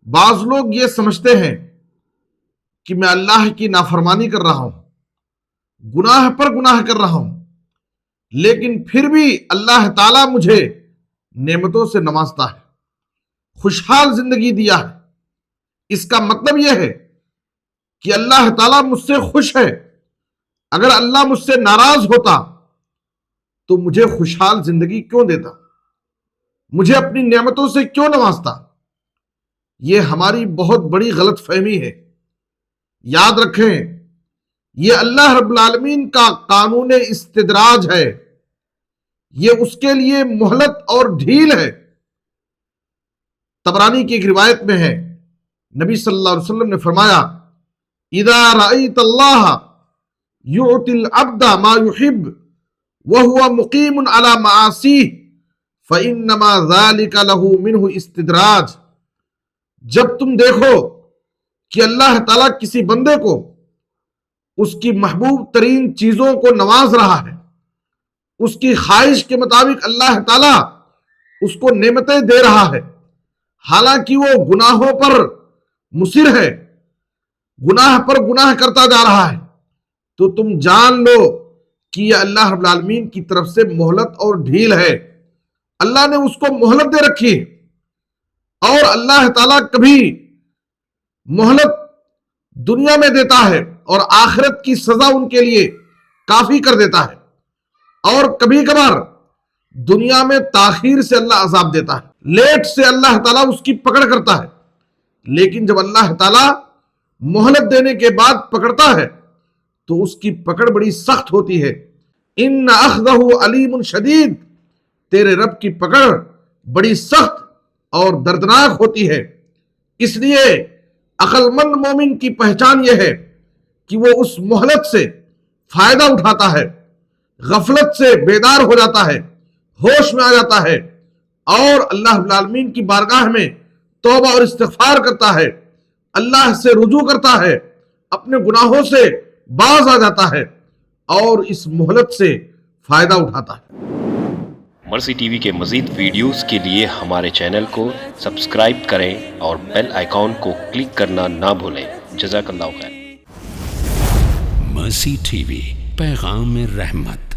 بعض لوگ یہ سمجھتے ہیں کہ میں اللہ کی نافرمانی کر رہا ہوں، گناہ پر گناہ کر رہا ہوں، لیکن پھر بھی اللہ تعالیٰ مجھے نعمتوں سے نوازتا ہے، خوشحال زندگی دیا ہے۔ اس کا مطلب یہ ہے کہ اللہ تعالیٰ مجھ سے خوش ہے۔ اگر اللہ مجھ سے ناراض ہوتا تو مجھے خوشحال زندگی کیوں دیتا، مجھے اپنی نعمتوں سے کیوں نوازتا؟ یہ ہماری بہت بڑی غلط فہمی ہے۔ یاد رکھیں، یہ اللہ رب العالمین کا قانون استدراج ہے، یہ اس کے لیے مہلت اور ڈھیل ہے۔ طبرانی کی ایک روایت میں ہے، نبی صلی اللہ علیہ وسلم نے فرمایا، اذا رأيت اللہ يعطي العبد ما يحب وهو مقيم على معاصيه فإنما ذلك له منه استدراج۔ جب تم دیکھو کہ اللہ تعالیٰ کسی بندے کو اس کی محبوب ترین چیزوں کو نواز رہا ہے، اس کی خواہش کے مطابق اللہ تعالیٰ اس کو نعمتیں دے رہا ہے، حالانکہ وہ گناہوں پر مصر ہے، گناہ پر گناہ کرتا جا رہا ہے، تو تم جان لو کہ یہ اللہ رب العالمین کی طرف سے مہلت اور ڈھیل ہے۔ اللہ نے اس کو مہلت دے رکھی ہے، اور اللہ تعالیٰ کبھی مہلت دنیا میں دیتا ہے اور آخرت کی سزا ان کے لیے کافی کر دیتا ہے، اور کبھی کبھار دنیا میں تاخیر سے اللہ عذاب دیتا ہے، لیٹ سے اللہ تعالیٰ اس کی پکڑ کرتا ہے۔ لیکن جب اللہ تعالیٰ مہلت دینے کے بعد پکڑتا ہے تو اس کی پکڑ بڑی سخت ہوتی ہے۔ ان اخذہ علیم شدید، تیرے رب کی پکڑ بڑی سخت اور دردناک ہوتی ہے۔ اس لیے عقل مند مومن کی پہچان یہ ہے کہ وہ اس مہلت سے فائدہ اٹھاتا ہے، غفلت سے بیدار ہو جاتا ہے، ہوش میں آ جاتا ہے، اور اللہ رب العالمین کی بارگاہ میں توبہ اور استغفار کرتا ہے، اللہ سے رجوع کرتا ہے، اپنے گناہوں سے باز آ جاتا ہے، اور اس مہلت سے فائدہ اٹھاتا ہے۔ مرسی ٹی وی کے مزید ویڈیوز کے لیے ہمارے چینل کو سبسکرائب کریں اور بیل آئیکن کو کلک کرنا نہ بھولیں۔ جزاک اللہ خیر۔ مرسی ٹی وی، پیغام رحمت۔